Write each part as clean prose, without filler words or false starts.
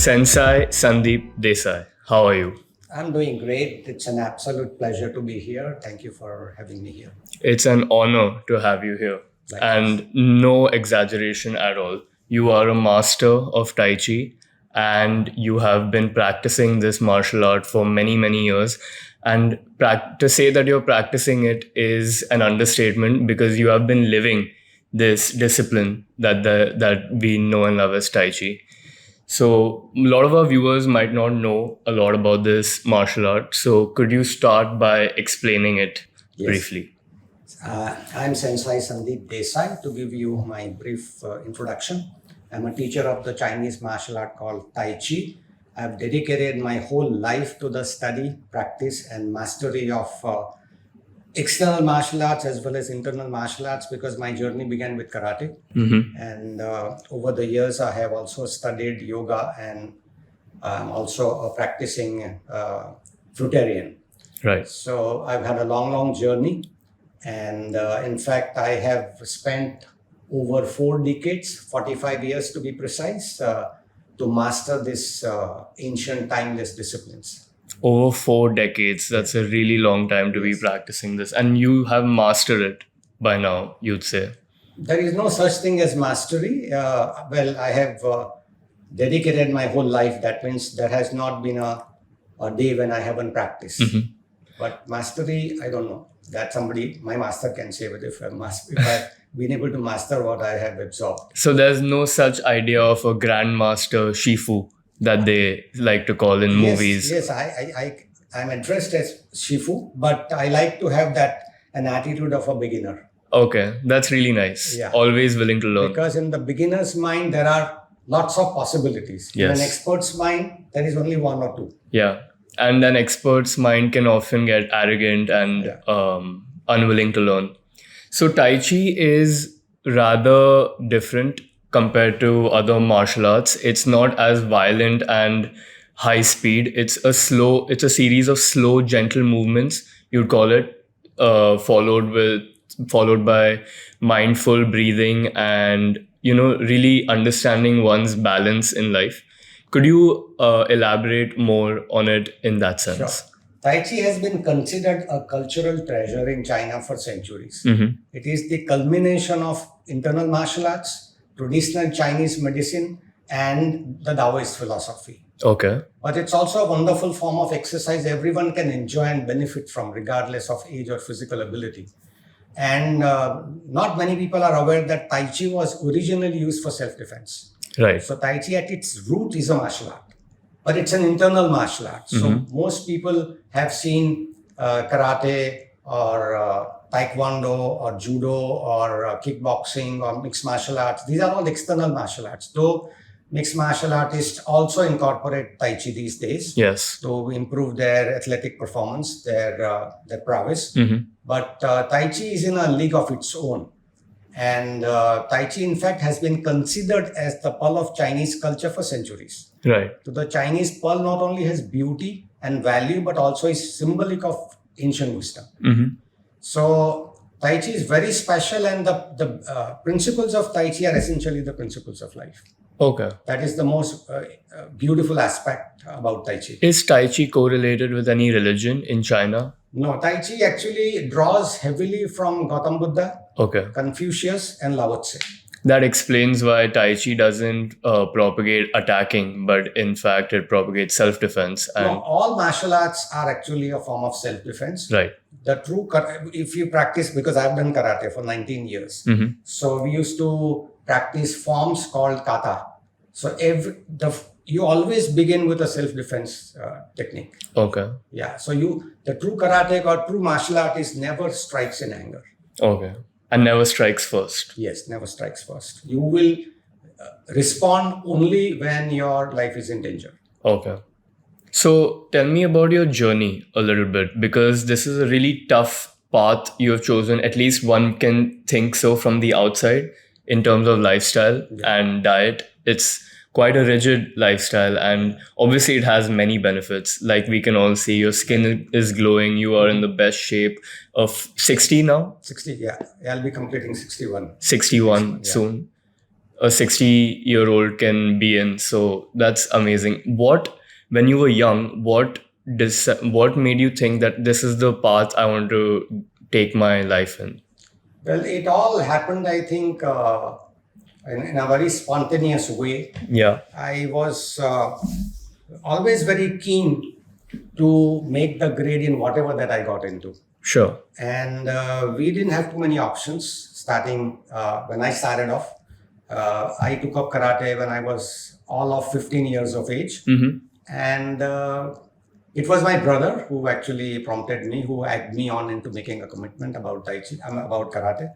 Sensei Sandeep Desai. How are you? I'm doing great. It's an absolute pleasure to be here. Thank you for having me here. It's an honor to have you here. Likewise. And no exaggeration at all. You are a master of Tai Chi and you have been practicing this martial art for many, many years. And to say that you're practicing it is an understatement because you have been living this discipline that we know and love as Tai Chi. So, a lot of our viewers might not know a lot about this martial art. So, could you start by explaining it Yes. briefly? I'm Sensei Sandeep Desai. To give you my brief introduction, I'm a teacher of the Chinese martial art called Tai Chi. I've dedicated my whole life to the study, practice, and mastery of external martial arts as well as internal martial arts because my journey began with karate. And over the years, I have also studied yoga and I'm also a practicing fruitarian. Right. So I've had a long journey. And in fact, I have spent over 4 decades, 45 years to be precise, to master this ancient timeless disciplines. Over 4 decades. That's a really long time to be practicing this. And you have mastered it by now, you'd say. There is no such thing as mastery. Well, I have dedicated my whole life. That means there has not been a day when I haven't practiced. But mastery, I don't know. That my master can say whether if I've been able to master what I have absorbed. So, there's no such idea of a grandmaster Shifu that they like to call in movies. Yes, I'm addressed as Shifu, but I like to have an attitude of a beginner. Okay, that's really nice. Yeah. Always willing to learn. Because in the beginner's mind, there are lots of possibilities. Yes. In an expert's mind, there is only one or two. Yeah. And an expert's mind can often get arrogant and unwilling to learn. So Tai Chi is rather different compared to other martial arts. It's not as violent and high speed. It's a series of slow, gentle movements, you'd call it, followed by mindful breathing and, really understanding one's balance in life. Could you elaborate more on it in that sense? Sure. Tai Chi has been considered a cultural treasure in China for centuries. It is the culmination of internal martial arts, traditional Chinese medicine, and the Taoist philosophy. Okay. But it's also a wonderful form of exercise everyone can enjoy and benefit from, regardless of age or physical ability. And not many people are aware that Tai Chi was originally used for self-defense. Right. So Tai Chi at its root is a martial art, but it's an internal martial art. So most people have seen karate or taekwondo or judo or kickboxing or mixed martial arts. These are all external martial arts, though mixed martial artists also incorporate Tai Chi these days. Yes. To improve their athletic performance, their prowess. But Tai Chi is in a league of its own. And Tai Chi, in fact, has been considered as the pearl of Chinese culture for centuries. Right. So the Chinese pearl not only has beauty and value, but also is symbolic of ancient wisdom. So Tai Chi is very special, and the principles of Tai Chi are essentially the principles of life. Okay. That is the most beautiful aspect about Tai Chi. Is Tai Chi correlated with any religion in China? No, Tai Chi actually draws heavily from Gautam Buddha, Okay. Confucius, and Lao Tse. That explains why Tai Chi doesn't propagate attacking, but in fact it propagates self-defense. And No, all martial arts are actually a form of self-defense. right. The true, if you practice, because I've done karate for 19 years, so we used to practice forms called kata. So you always begin with a self-defense technique. Okay. Yeah. So the true karate or true martial artist never strikes in anger. Okay. And never strikes first. Yes, never strikes first. You will respond only when your life is in danger. Okay. So tell me about your journey a little bit, because this is a really tough path you have chosen. At least one can think so from the outside in terms of lifestyle and diet. It's quite a rigid lifestyle, and obviously it has many benefits. Like we can all see, your skin is glowing, you are in the best shape of 60 now? 60, yeah. I'll be completing 61. 61 soon. a 60-year-old can be in. So that's amazing. When you were young, what made you think that this is the path I want to take my life in? Well, it all happened, I think, in a very spontaneous way. Yeah, I was always very keen to make the grade in whatever that I got into. sure. And we didn't have too many options starting when I started off. I took up karate when I was all of 15 years of age. Mm-hmm. And it was my brother who actually prompted me, who egged me on into making a commitment about Tai Chi, about karate.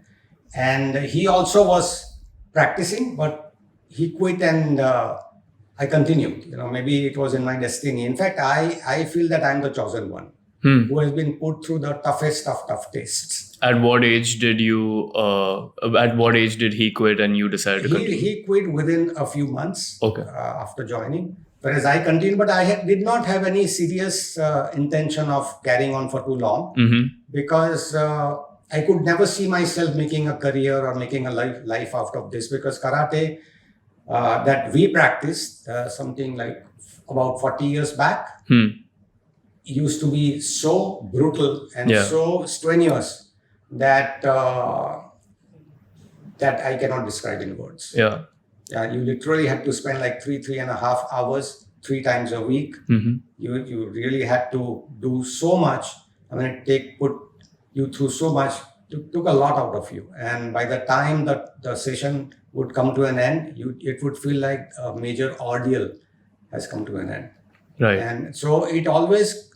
And he also was practicing, but he quit and I continued. Maybe it was in my destiny. In fact, I feel that I'm the chosen one who has been put through the toughest of tough tests. At what age did he quit and you decided to continue? He quit within a few months Okay. after joining, whereas I continued, but I did not have any serious intention of carrying on for too long because I could never see myself making a career or making a life out of this, because karate that we practiced something like about 40 years back used to be so brutal and so strenuous that that I cannot describe in words. Yeah. Yeah, you literally had to spend like 3.5 hours 3 times a week. You really had to do so much. I mean, put you through so much. Took a lot out of you. And by the time that the session would come to an end, it would feel like a major ordeal has come to an end. Right. And so it always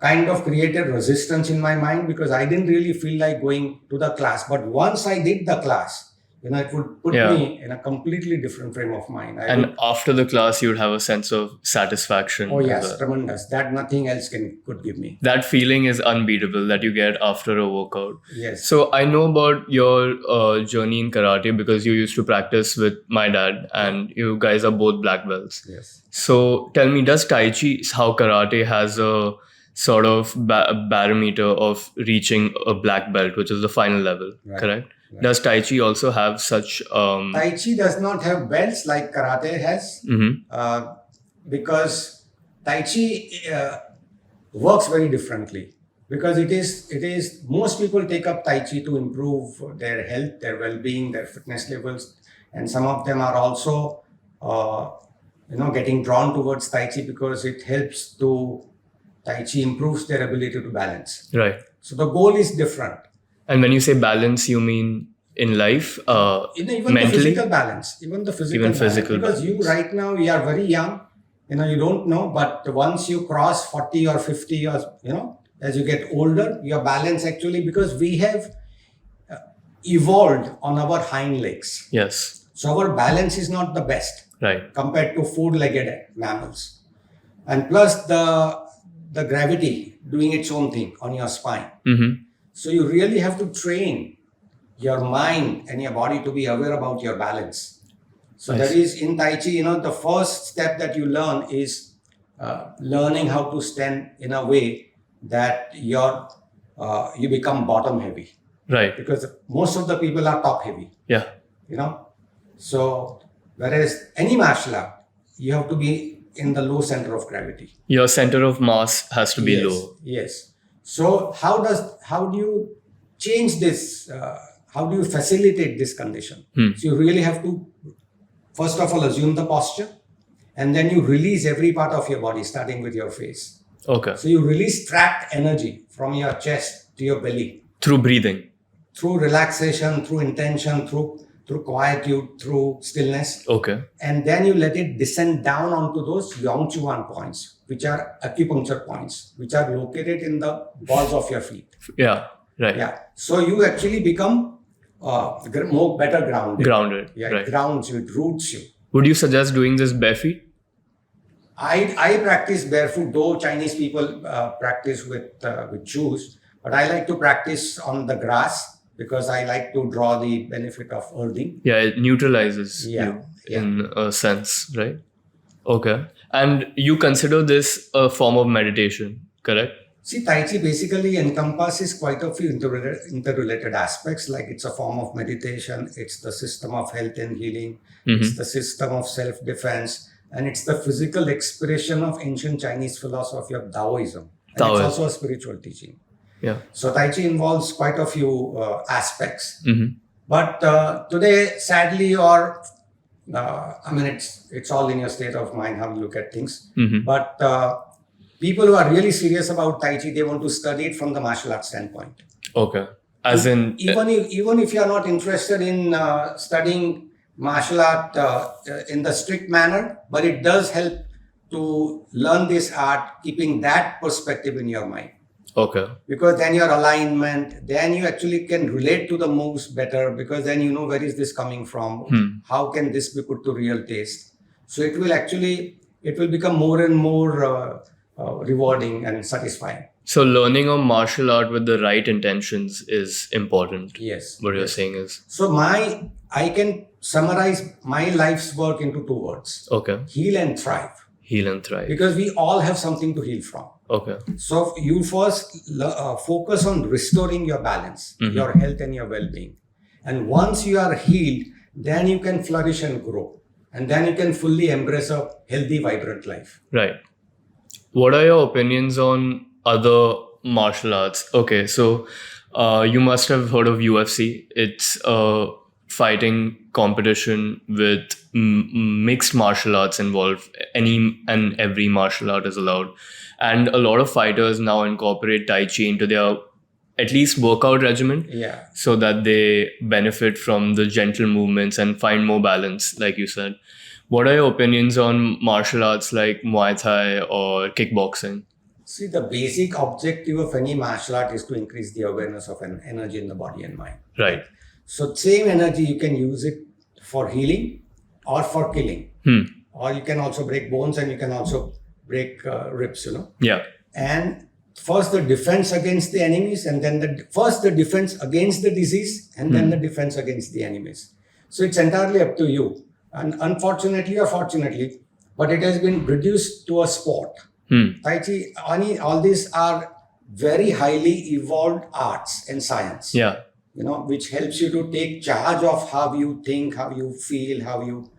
kind of created resistance in my mind, because I didn't really feel like going to the class. But once I did the class, it would put me in a completely different frame of mind. After the class, you'd have a sense of satisfaction. Oh yes, tremendous. That nothing else could give me. That feeling is unbeatable that you get after a workout. Yes. So I know about your journey in karate because you used to practice with my dad, and you guys are both black belts. Yes. So tell me, does Tai Chi, how karate has a sort of barometer of reaching a black belt, which is the final level, correct? Right. Does Tai Chi also have such... Tai Chi does not have belts like karate has, because Tai Chi works very differently. Because it is most people take up Tai Chi to improve their health, their well-being, their fitness levels, and some of them are also getting drawn towards Tai Chi because it helps to... Tai Chi improves their ability to balance. Right. So the goal is different. And when you say balance, you mean in life, even mentally? The physical balance, even the physical balance. Because you right now, you are very young, you don't know, but once you cross 40 or 50 or, as you get older, your balance actually, because we have evolved on our hind legs. Yes. So our balance is not the best. Right. Compared to four-legged mammals. And plus the gravity doing its own thing on your spine. So you really have to train your mind and your body to be aware about your balance. So that is in Tai Chi, the first step that you learn is learning how to stand in a way that you become bottom heavy. Right. Because most of the people are top heavy. Yeah. So whereas any martial art, you have to be in the low center of gravity. Your center of mass has to be low. Yes. So how do you change this? How do you facilitate this condition? So you really have to, first of all, assume the posture, and then you release every part of your body, starting with your face. Okay. So you release trapped energy from your chest to your belly. Through breathing. Through relaxation, through intention, through quietude, through stillness. Okay. And then you let it descend down onto those Yongchuan points, which are acupuncture points, which are located in the balls of your feet. Yeah, right. Yeah. So you actually become better grounded. Grounded. Yeah, right. It grounds you, it roots you. Would you suggest doing this barefoot? I practice barefoot, though Chinese people practice with shoes, but I like to practice on the grass, because I like to draw the benefit of earthing. Yeah, it neutralizes you in a sense, right? Okay. And you consider this a form of meditation, correct? See, Tai Chi basically encompasses quite a few interrelated aspects, like it's a form of meditation, it's the system of health and healing, it's the system of self defense, and it's the physical expression of ancient Chinese philosophy of Taoism. And it's also a spiritual teaching. Yeah. So, Tai Chi involves quite a few aspects. But today, sadly, or I mean, it's all in your state of mind how you look at things. But people who are really serious about Tai Chi, they want to study it from the martial arts standpoint. Okay. As in, even if you are not interested in studying martial art in the strict manner, but it does help to learn this art, keeping that perspective in your mind. Okay. Because then your alignment, then you actually can relate to the moves better, because then you know where is this coming from, how can this be put to real taste. So it will become more and more rewarding and satisfying. So learning a martial art with the right intentions is important. Yes. What you're saying is. So I can summarize my life's work into 2 words. Okay. Heal and thrive. Heal and thrive. Because we all have something to heal from. Okay. So you first focus on restoring your balance, your health and your well-being. And once you are healed, then you can flourish and grow. And then you can fully embrace a healthy, vibrant life. Right. What are your opinions on other martial arts? Okay, so you must have heard of UFC. It's a fighting competition with mixed martial arts involved. Any and every martial art is allowed. And a lot of fighters now incorporate Tai Chi into their at least workout regimen. Yeah. So that they benefit from the gentle movements and find more balance, like you said. What are your opinions on martial arts like Muay Thai or kickboxing? See, the basic objective of any martial art is to increase the awareness of an energy in the body and mind. Right. So same energy, you can use it for healing or for killing. Or you can also break bones and you can also break ribs, Yeah. And first the defense against the enemies, and then first the defense against the disease, and then the defense against the enemies. So it's entirely up to you. And unfortunately or fortunately, but it has been reduced to a sport. Tai Chi, all these are very highly evolved arts and science. Yeah. Which helps you to take charge of how you think, how you feel, how you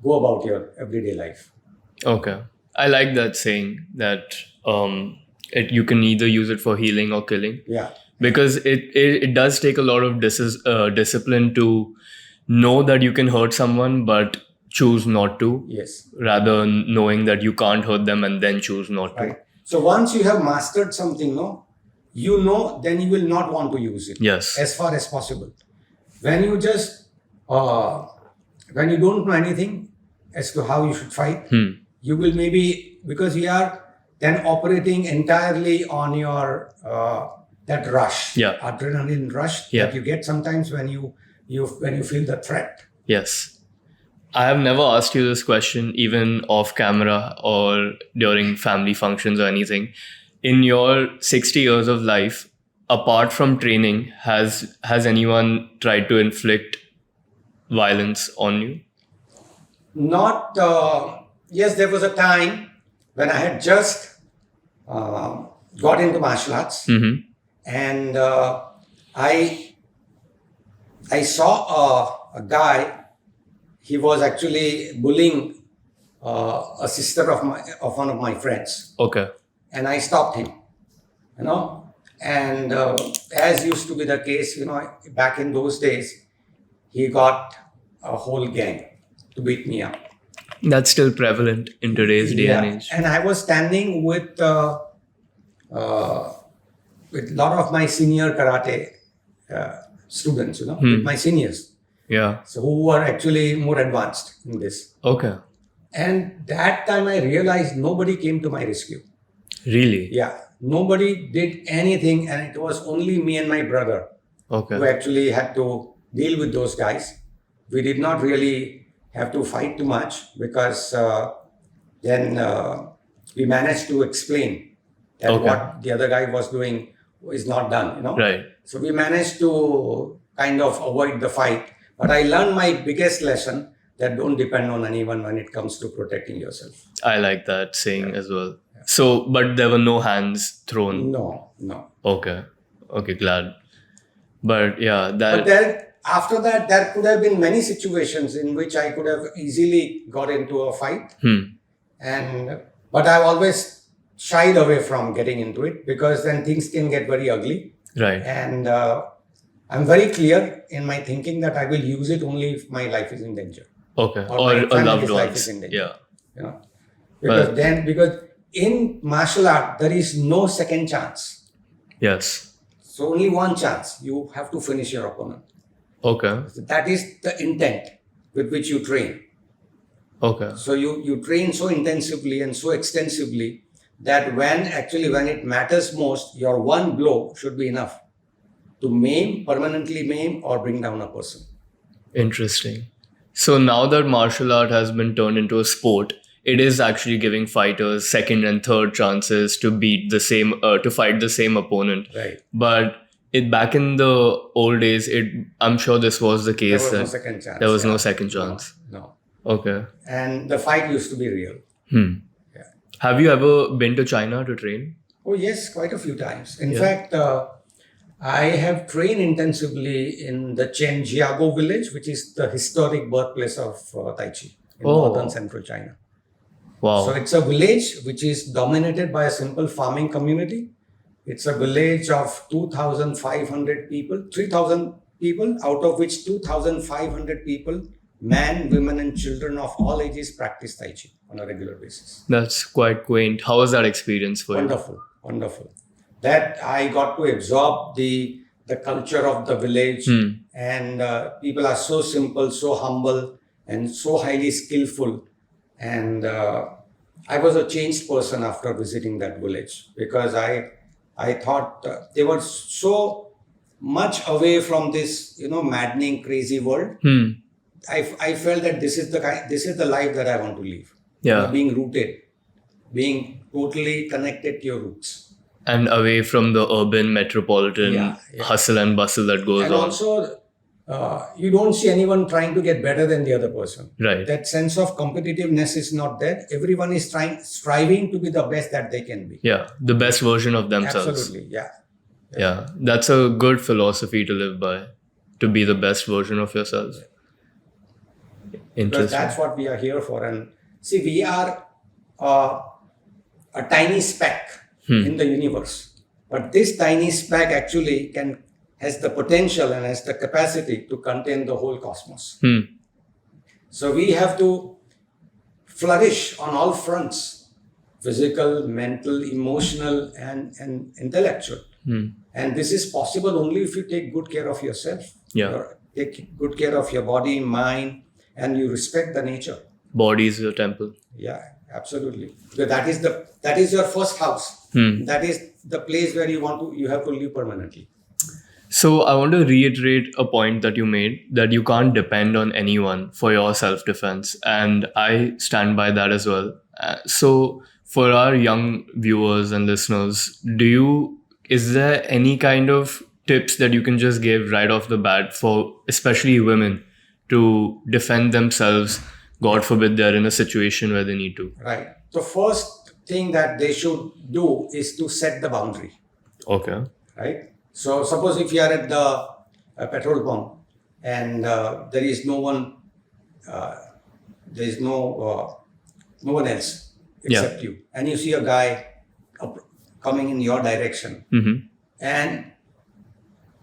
go about your everyday life. Okay. I like that saying that you can either use it for healing or killing. Yeah. Because it does take a lot of discipline to know that you can hurt someone, but choose not to. Yes. Rather knowing that you can't hurt them and then choose not to. Right. So once you have mastered something, then you will not want to use it. Yes. As far as possible. When you just, when you don't know anything as to how you should fight, you will maybe, because you are then operating entirely on your, that rush, adrenaline rush that you get sometimes when you feel the threat. Yes. I have never asked you this question, even off camera or during family functions or anything. In your 60 years of life, apart from training, has anyone tried to inflict violence on you? Not, yes, there was a time when I had just got into martial arts, and I saw a guy. He was actually bullying a sister of one of my friends. Okay. And I stopped him, and as used to be the case, back in those days, he got a whole gang to beat me up. That's still prevalent in today's day and age. And I was standing with a lot of my senior karate students, with my seniors. Yeah. So who were actually more advanced in this. Okay. And that time I realized nobody came to my rescue. Really? Yeah. Nobody did anything, and it was only me and my brother who actually had to deal with those guys. We did not really have to fight too much, because then we managed to explain that what the other guy was doing is not done, Right. So we managed to kind of avoid the fight. But I learned my biggest lesson, that don't depend on anyone when it comes to protecting yourself. I like that saying as well. Yeah. So, but there were no hands thrown. No, no. Okay. Okay, glad. But yeah, But that. then after that, there could have been many situations in which I could have easily got into a fight, and but I've always shied away from getting into it because then things can get very ugly. Right. And I'm very clear in my thinking that I will use it only if my life is in danger Okay. or Or my a loved family's life is ones. in danger. Yeah. You know, because But because in martial art there is no second chance. yes. So only one chance. You have to finish your opponent. Okay. That is the intent with which you train. Okay. So you train so intensively and so extensively that when it matters most, your one blow should be enough to permanently maim or bring down a person. Interesting. So now that martial art has been turned into a sport, it is actually giving fighters second and third chances to to fight the same opponent. Right. But back in the old days, I'm sure this was the There case was no that second chance. there was no yeah. second chance. No. Okay. And the fight used to be real. Hmm. Yeah. Have you ever been to China to train? Oh, yes, quite a few times. In Yeah. fact, I have trained intensively in the Zhenjiago village, which is the historic birthplace of Tai Chi in northern central China. Wow. So it's a village which is dominated by a simple farming community. It's a village of 2,500 people, 3,000 people, out of which 2,500 people, men, women, and children of all ages, practice Tai Chi on a regular basis. That's quite quaint. How was that experience for Wonderful, wonderful. That I got to absorb the culture of the village, and people are so simple, so humble, and so highly skillful. And I was a changed person after visiting that village because I thought they were so much away from this maddening, crazy world. I felt that this is the life that I want to live. Yeah. Being rooted, being totally connected to your roots. And away from the urban metropolitan Yeah. hustle and bustle that goes And on. also, you don't see anyone trying to get better than the other person. Right. That sense of competitiveness is not there. Everyone is striving to be the best that they can be. Yeah, the best version of themselves. Absolutely, yeah. Yeah, that's a good philosophy to live by, to be the best version of yourself. Because Interesting. that's what we are here for. And see, we are a tiny speck in the universe. But this tiny speck actually has the potential and has the capacity to contain the whole cosmos. So we have to flourish on all fronts: physical, mental, emotional, and intellectual. And this is possible only if you take good care of yourself. Yeah. Take good care of your body, mind, and you respect the nature. Body is your temple. Yeah, absolutely. Because that is your first house. That is the place where you have to live permanently. So I want to reiterate a point that you made, that you can't depend on anyone for your self-defense. And I stand by that as well. So for our young viewers and listeners, is there any kind of tips that you can just give right off the bat for especially women to defend themselves? God forbid they're in a situation where they need to. Right. The first thing that they should do is to set the boundary. Okay. Right. So suppose if you are at the petrol pump and there is no one, there is no one else except you, and you see a guy coming in your direction, and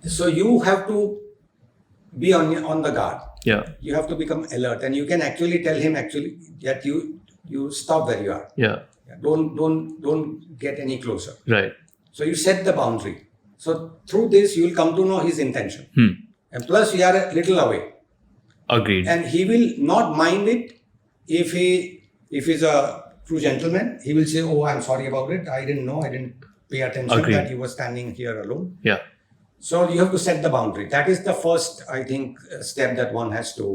so you have to be on the guard. Yeah. You have to become alert, and you can actually tell him that you stop where you are. Yeah. Don't get any closer. Right. So you set the boundary. So through this, you will come to know his intention. And plus, you are a little away. Agreed. And he will not mind it if he's a true gentleman. He will say, "Oh, I'm sorry about it. I didn't know. I didn't pay attention that you were standing here alone." Yeah. So you have to set the boundary. That is the first, I think, step that one has to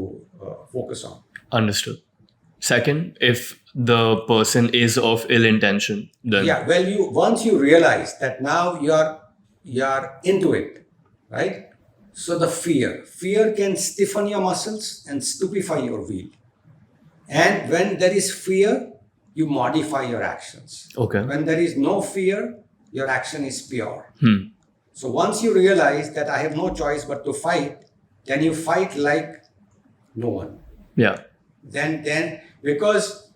focus on. Understood. Second, if the person is of ill intention, then once you realize that now you are into it, right? So the fear can stiffen your muscles and stupefy your will. And when there is fear, you modify your actions. Okay. When there is no fear, your action is pure. Hmm. So once you realize that I have no choice but to fight, then you fight like no one. Yeah. Then because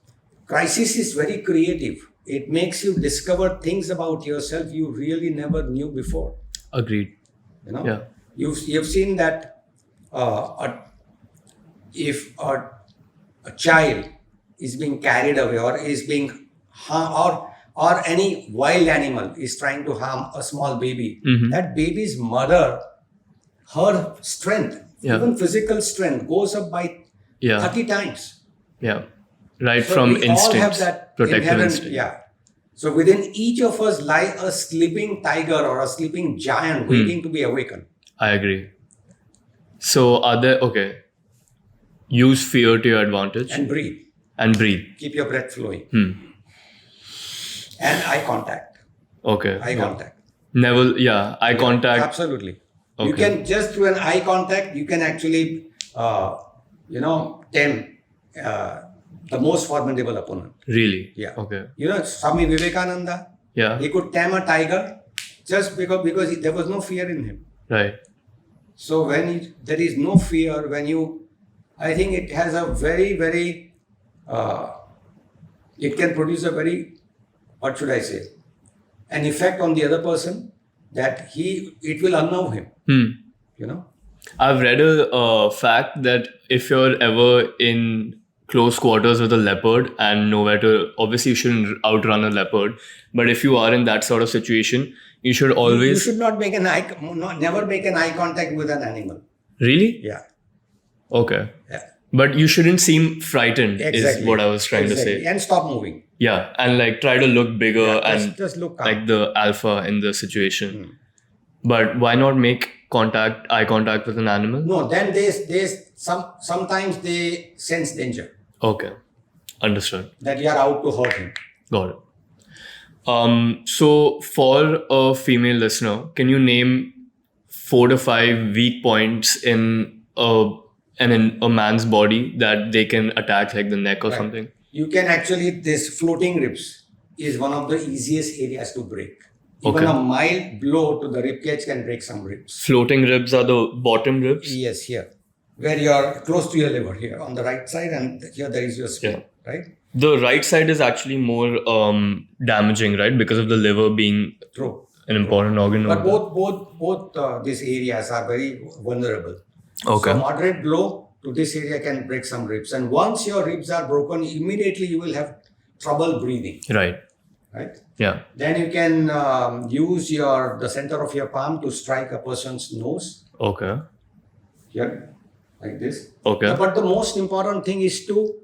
crisis is very creative. It makes you discover things about yourself you really never knew before. Agreed. You know, Yeah. you've seen that if a child is being carried away or is being harmed, or any wild animal is trying to harm a small baby, that baby's mother, her strength, even physical strength, goes up by 30 times. Yeah. Right, So from we all have instincts, that protective inherent, instinct. yeah. So within each of us lie a sleeping tiger or a sleeping giant waiting to be awakened. I agree. So are there, okay, use fear to your advantage And breathe. and breathe. Keep your breath flowing. And eye contact. Okay. Eye contact. Never, eye contact. Absolutely. Okay. You can just through an eye contact, you can actually, tame the most formidable opponent. Really? Yeah. Okay. Swami Vivekananda, Yeah. he could tame a tiger just because there was no fear in him. Right. So when there is no fear, I think it has a very, very, it can produce a very, what should I say, an effect on the other person that it will unnerve him. I've read a fact that if you're ever in close quarters with a leopard and nowhere to, obviously you shouldn't outrun a leopard, but if you are in that sort of situation, you should always... You should never make an eye contact with an animal. Really? Yeah. Okay. Yeah. But you shouldn't seem frightened, Exactly. is what I was trying to say. And stop moving. Yeah, and like try to look bigger and just look calm. like the alpha in the situation. But why not make eye contact with an animal? No, then sometimes they sense danger. Okay, understood. That you are out to hurt him. Got it. So for a female listener, can you name 4 to 5 weak points in a man's body that they can attack, like the neck or something? You can actually, this floating ribs is one of the easiest areas to break. Even a mild blow to the rib cage can break some ribs. Floating ribs are the bottom ribs? Yes, here. Where you're close to your liver, here on the right side, and here there is your spine, right? The right side is actually more damaging, right? Because of the liver being an important organ. But both these areas are very vulnerable. Okay. So moderate blow to this area can break some ribs. And once your ribs are broken, immediately you will have trouble breathing. Right. Yeah. Then you can use the center of your palm to strike a person's nose. Okay. Here, like this. Okay. But the most important thing is to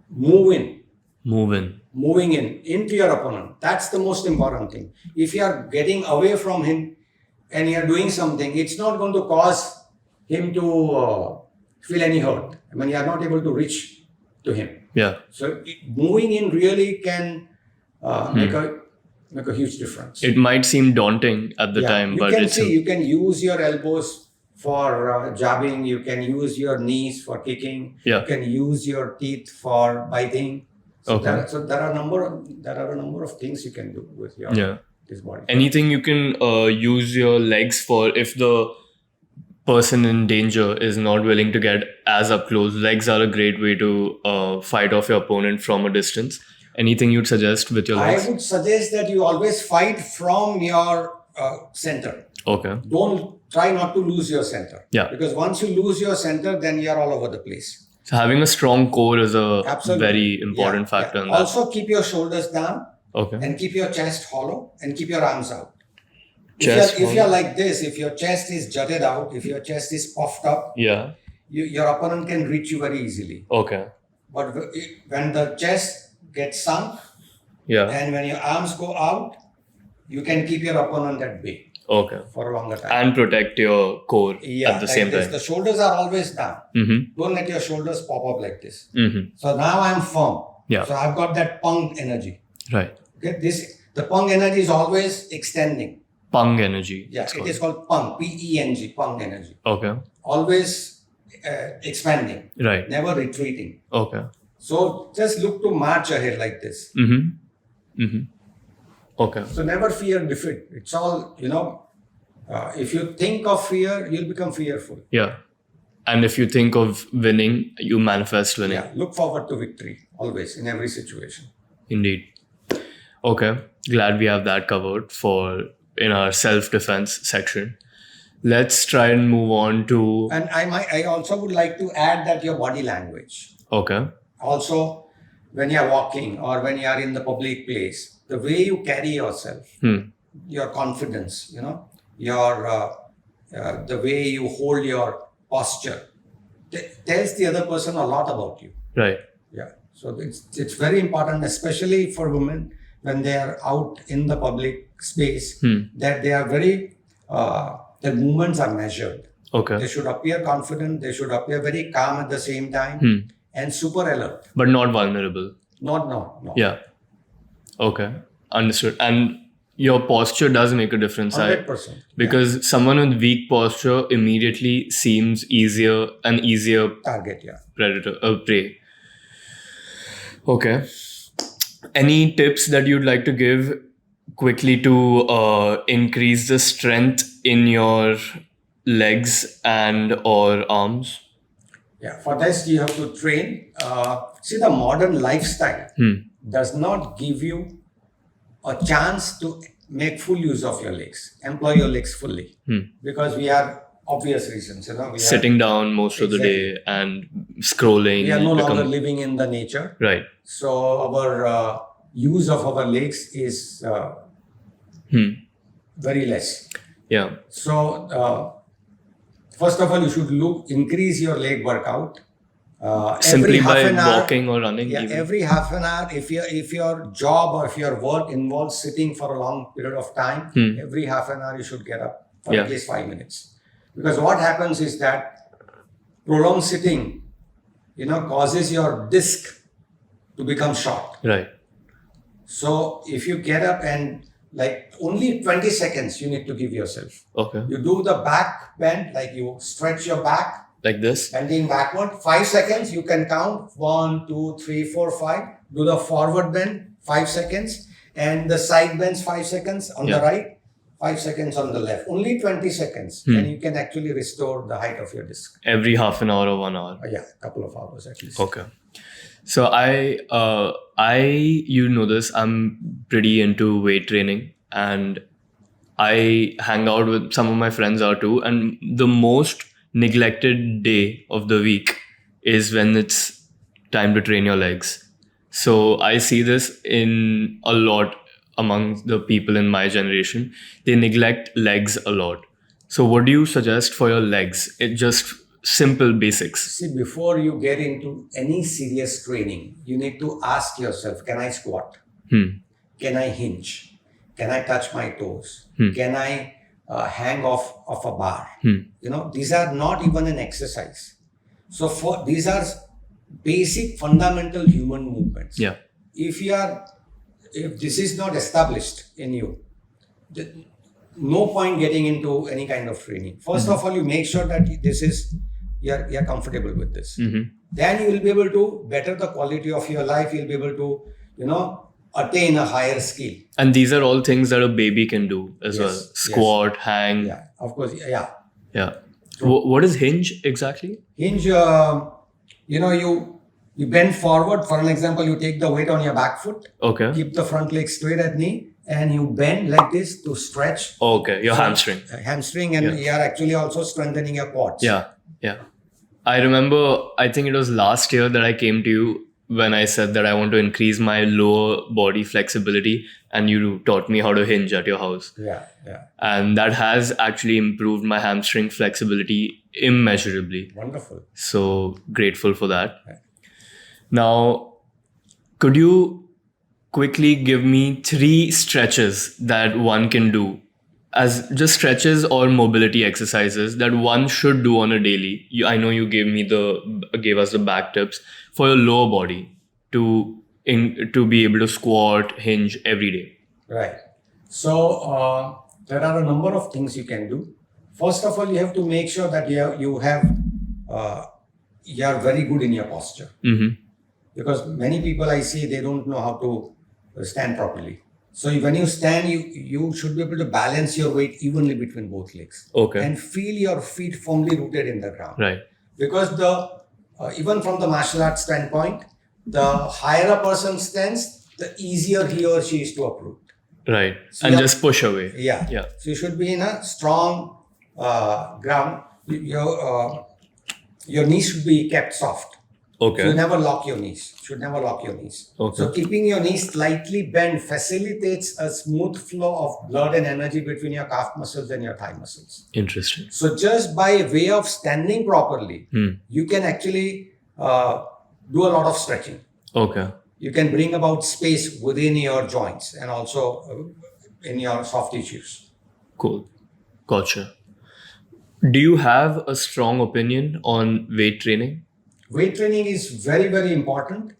move in. Moving into your opponent. That's the most important thing. If you are getting away from him and you are doing something, it's not going to cause him to feel any hurt. I mean, you are not able to reach to him. Yeah. So moving in really can make a huge difference. It might seem daunting at the time, but you can use your elbows for jabbing. You can use your knees for kicking. Yeah. You can use your teeth for biting. So, Okay. there are a number of things you can do with this body. Anything you can use your legs for if the person in danger is not willing to get as up close. Legs are a great way to fight off your opponent from a distance. Anything you'd suggest with your legs? I would suggest that you always fight from your center. Okay. Don't try not to lose your center. Yeah. Because once you lose your center, then you're all over the place. So having a strong core is a Absolutely. very important factor in that. Also keep your shoulders down. Okay. And keep your chest hollow and keep your arms out. If you're like this, if your chest is jutted out, if your chest is puffed up, your opponent can reach you very easily. Okay. But when the chest gets sunk, and when your arms go out, you can keep your opponent at bay. Okay. For a longer time. And protect your core at the same time. The shoulders are always down. Mm-hmm. Don't let your shoulders pop up like this. Mm-hmm. So now I'm firm. Yeah. So I've got that pung energy. Right. Okay. The pung energy is always extending. Pung energy. Yeah, it is called pung. P-E-N-G. Pung energy. Okay. Always expanding. Right. Never retreating. Okay. So just look to march ahead like this. Okay. So never fear defeat. It's all, if you think of fear, you'll become fearful. Yeah. And if you think of winning, you manifest winning. Yeah, look forward to victory always in every situation. Indeed. Okay. Glad we have that covered in our self-defense section. Let's try and move on to. And I also would like to add that your body language. Okay. Also, when you're walking or when you are in the public place, the way you carry yourself, your confidence, your the way you hold your posture, tells the other person a lot about you. Right. Yeah. So it's very important, especially for women when they are out in the public space, that they are very, their movements are measured. Okay. They should appear confident. They should appear very calm at the same time and super alert. But not vulnerable. No. Yeah. Okay. Understood. And your posture does make a difference. 100%. Because someone with weak posture immediately seems an easier Target, yeah. predator, prey. Okay. Any tips that you'd like to give quickly to increase the strength in your legs and or arms? Yeah, for this you have to train. See, the modern lifestyle does not give you a chance to make full use of your legs, employ your legs fully, because we are obvious reasons. We are sitting down most of the day and scrolling. We are no longer living in the nature, right? So our use of our legs is very less. Yeah. So first of all, you should increase your leg workout. Simply by walking or running. Yeah, every half an hour. If your job or if your work involves sitting for a long period of time, every half an hour you should get up for at least 5 minutes. Because what happens is that prolonged sitting, causes your disc to become short. Right. So if you get up and only 20 seconds you need to give yourself. Okay. You do the back bend, you stretch your back. Like this? Bending backward. 5 seconds, you can count. 1, 2, 3, 4, 5. Do the forward bend, 5 seconds. And the side bends, 5 seconds on the right, 5 seconds on the left. Only 20 seconds. And you can actually restore the height of your disc. Every half an hour or 1 hour? Yeah, a couple of hours at least. Okay. So you know this, I'm pretty into weight training and I hang out with some of my friends are too. And the most neglected day of the week is when it's time to train your legs. So I see this in a lot among the people in my generation. They neglect legs a lot. So what do you suggest for your legs? It just simple basics. See, before you get into any serious training, you need to ask yourself, can I squat? Can I hinge? Can I touch my toes? Can I hang off of a bar? These are not even an exercise. So these are basic fundamental human movements. Yeah. If this is not established in you, no point getting into any kind of training. First of all, you make sure that you're comfortable with this. Then you will be able to better the quality of your life. You'll be able to, attain a higher skill. And these are all things that a baby can do as well. Squat, hang. Yeah, of course. Yeah. Yeah. What is hinge exactly? Hinge, you bend forward. For an example, you take the weight on your back foot. Okay. Keep the front leg straight at knee. And you bend like this to stretch. Okay, your hamstring. Hamstring, and you are actually also strengthening your quads. Yeah. I remember, I think it was last year that I came to you when I said that I want to increase my lower body flexibility, and you taught me how to hinge at your house. Yeah. And that has actually improved my hamstring flexibility immeasurably. Wonderful. So grateful for that. Right. Now, could you quickly give me 3 stretches that one can do as just stretches or mobility exercises that one should do on a daily? I know you gave us the back tips for your lower body to be able to squat, hinge every day. Right. So there are a number of things you can do. First of all, you have to make sure that you are very good in your posture. because many people I see, they don't know how to stand properly. So when you stand, you should be able to balance your weight evenly between both legs. Okay. And feel your feet firmly rooted in the ground. Right. Because even from the martial arts standpoint, the higher a person stands, the easier he or she is to uproot. Right. So And just push away. Yeah. Yeah. So you should be in a strong ground. Your knees should be kept soft. Okay. So you never lock your knees. Should never lock your knees. Okay. So keeping your knees slightly bent facilitates a smooth flow of blood and energy between your calf muscles and your thigh muscles. Interesting. So just by way of standing properly, you can actually do a lot of stretching. Okay. You can bring about space within your joints and also in your soft tissues. Cool. Gotcha. Do you have a strong opinion on weight training? Weight training is very, very important,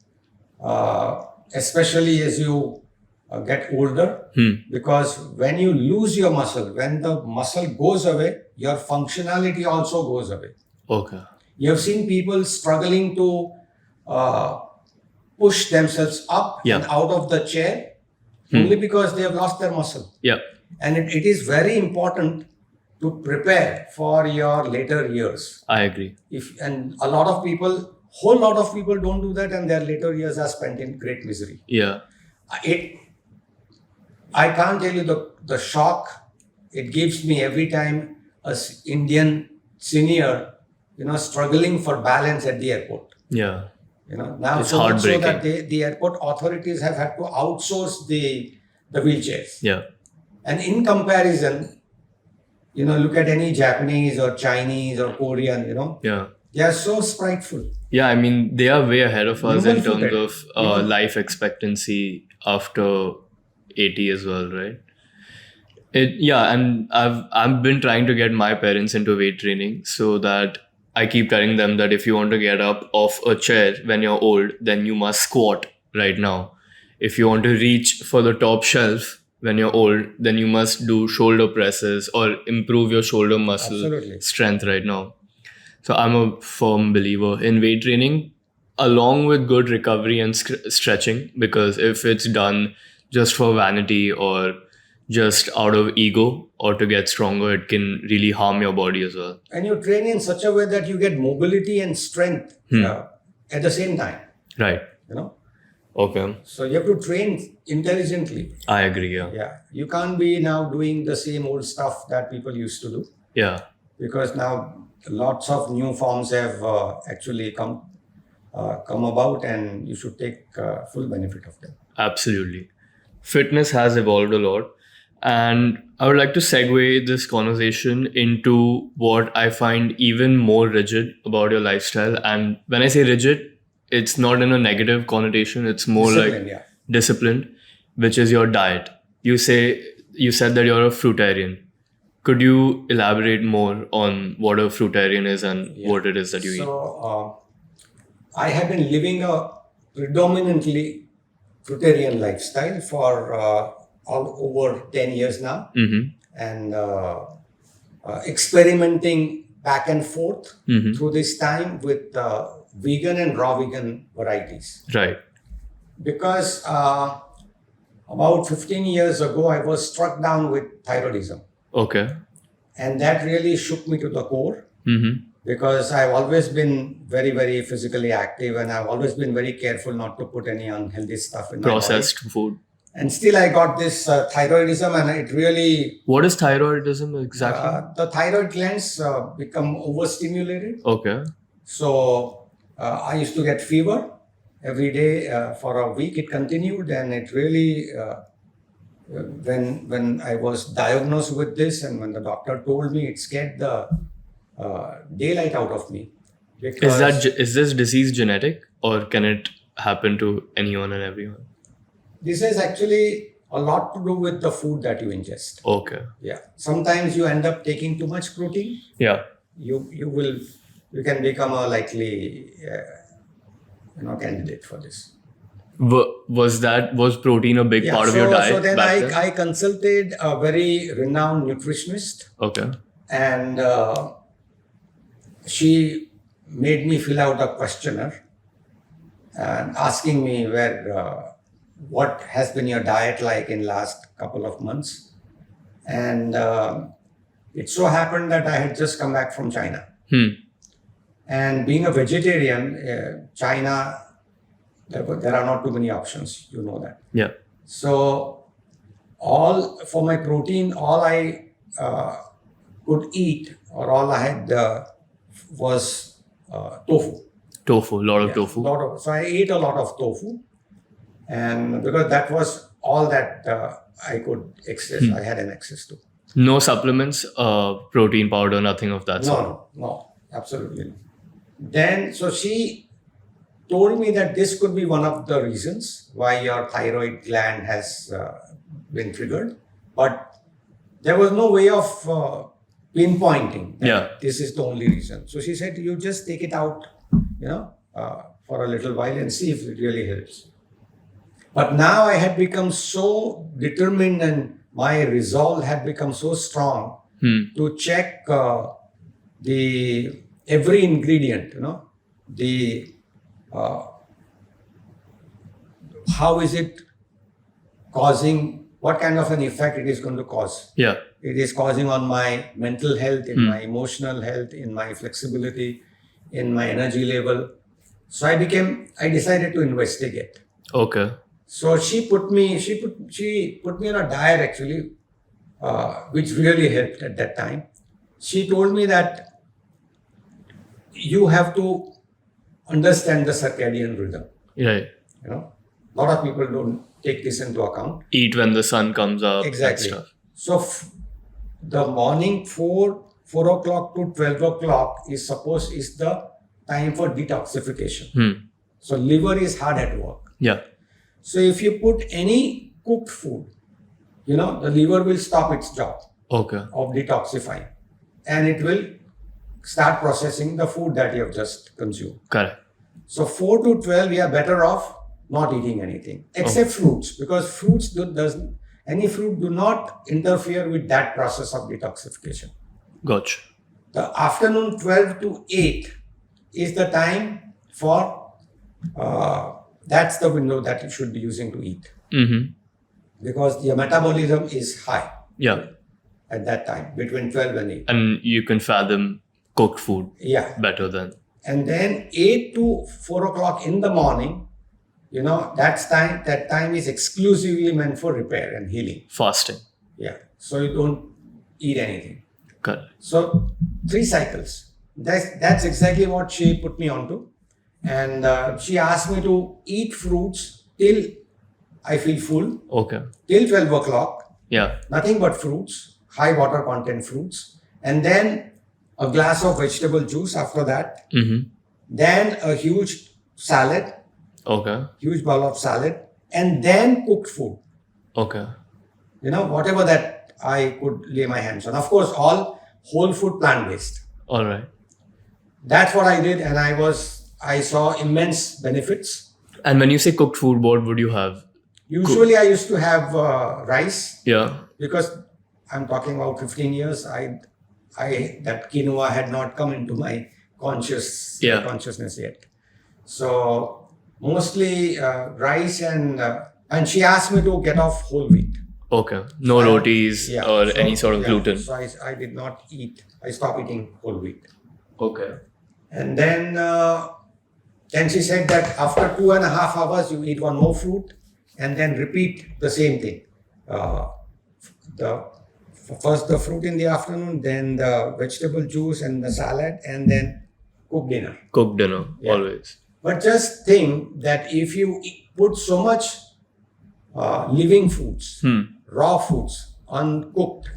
especially as you get older, because when you lose your muscle, when the muscle goes away, your functionality also goes away. Okay. You have seen people struggling to push themselves up and out of the chair only because they have lost their muscle. Yeah. And it is very important to prepare for your later years. I agree. And a lot of people, whole lot of people don't do that, and their later years are spent in great misery. Yeah. I can't tell you the shock it gives me every time as Indian senior, struggling for balance at the airport. Yeah. Now it's so much so heartbreaking. that the airport authorities have had to outsource the wheelchairs. Yeah. And in comparison, look at any Japanese or Chinese or Korean, Yeah. they are so spriteful. Yeah, I mean, they are way ahead of us in terms Nimble-footed. of life expectancy after 80 as well, right? And I've been trying to get my parents into weight training so that I keep telling them that if you want to get up off a chair when you're old, then you must squat right now. If you want to reach for the top shelf when you're old, then you must do shoulder presses or improve your shoulder muscle Absolutely. strength right now. So I'm a firm believer in weight training along with good recovery and stretching, because if it's done just for vanity or just out of ego or to get stronger, it can really harm your body as well. And you train in such a way that you get mobility and strength at the same time. Right. Okay. So you have to train intelligently. I agree. Yeah. Yeah. You can't be now doing the same old stuff that people used to do. Yeah. Because now lots of new forms have actually come about, and you should take full benefit of them. Absolutely. Fitness has evolved a lot. And I would like to segue this conversation into what I find even more rigid about your lifestyle. And when I say rigid, it's not in a negative connotation. It's more Discipline, like disciplined, which is your diet. You said that you're a fruitarian. Could you elaborate more on what a fruitarian is and what it is that you eat? So I have been living a predominantly fruitarian lifestyle for all over 10 years now, and experimenting back and forth through this time with vegan and raw vegan varieties. Right. Because about 15 years ago, I was struck down with thyroidism. Okay. And that really shook me to the core, because I've always been very, very physically active, and I've always been very careful not to put any unhealthy stuff in my body. Processed food. And still I got this thyroidism, and it really... What is thyroidism exactly? The thyroid glands become overstimulated. Okay. So I used to get fever every day for a week. It continued, and it really... when I was diagnosed with this, and when the doctor told me, it scared the daylight out of me. Is this disease genetic, or can it happen to anyone and everyone? This has actually a lot to do with the food that you ingest. Okay. Yeah. Sometimes you end up taking too much protein. Yeah. You can become a likely candidate for this. Was protein a big part of your diet? So then back then? I consulted a very renowned nutritionist. Okay. And she made me fill out a questionnaire. and asking me what has been your diet like in last couple of months. And it so happened that I had just come back from China. And being a vegetarian, China, there are not too many options. You know that. Yeah. So all for my protein, all I could eat or all I had was tofu. Tofu, a lot of Yeah, tofu. so I ate a lot of tofu, and because that was all that I could access, I had an access to. No supplements, protein powder, nothing of that sort. No, absolutely not. Then, so she told me that this could be one of the reasons why your thyroid gland has been triggered, but there was no way of pinpointing that this is the only reason. So she said, you just take it out, for a little while and see if it really helps. But now I had become so determined and my resolve had become so strong to check the every ingredient, the how is it causing, what kind of an effect it is going to cause. Yeah. It is causing on my mental health, in my emotional health, in my flexibility, in my energy level. So I decided to investigate. Okay. So she put me on a diet actually, which really helped at that time. She told me that you have to understand the circadian rhythm. Right. A lot of people don't take this into account. Eat when the sun comes up. Exactly. And stuff. So the morning 4 o'clock to 12 o'clock is the time for detoxification. So liver is hard at work. Yeah. So if you put any cooked food, the liver will stop its job of detoxifying, and it will start processing the food that you have just consumed. Correct. So 4 to 12, we are better off not eating anything except fruits, because fruits any fruit do not interfere with that process of detoxification. Gotcha. The afternoon 12 to 8 is the time for that's the window that you should be using to eat. Because your metabolism is high. Yeah. At that time, between 12 and 8. And you can fathom cooked food. Yeah. Better than. And then 8 to 4 o'clock in the morning, that time is exclusively meant for repair and healing. Fasting. Yeah. So you don't eat anything. Correct. So 3 cycles. That's exactly what she put me onto. And she asked me to eat fruits till I feel full. Okay. Till 12 o'clock. Yeah. Nothing but fruits, high water content fruits. And then a glass of vegetable juice after that. Then a huge salad. Okay. Huge bowl of salad. And then cooked food. Okay. Whatever that I could lay my hands on. Of course, all whole food, plant-based. All right. That's what I did, and I saw immense benefits. And when you say cooked food, what would you have? Usually, I used to have rice. Yeah. Because I'm talking about 15 years. That quinoa had not come into my consciousness yet. So mostly rice and she asked me to get off whole wheat. Okay. No rotis or any sort of gluten. So I did not eat. I stopped eating whole wheat. Okay. And then she said that after 2.5 hours, you eat one more fruit and then repeat the same thing. First the fruit in the afternoon, then the vegetable juice and the salad, and then cooked dinner. Cooked dinner, always. But just think that if you put so much living foods, raw foods, uncooked,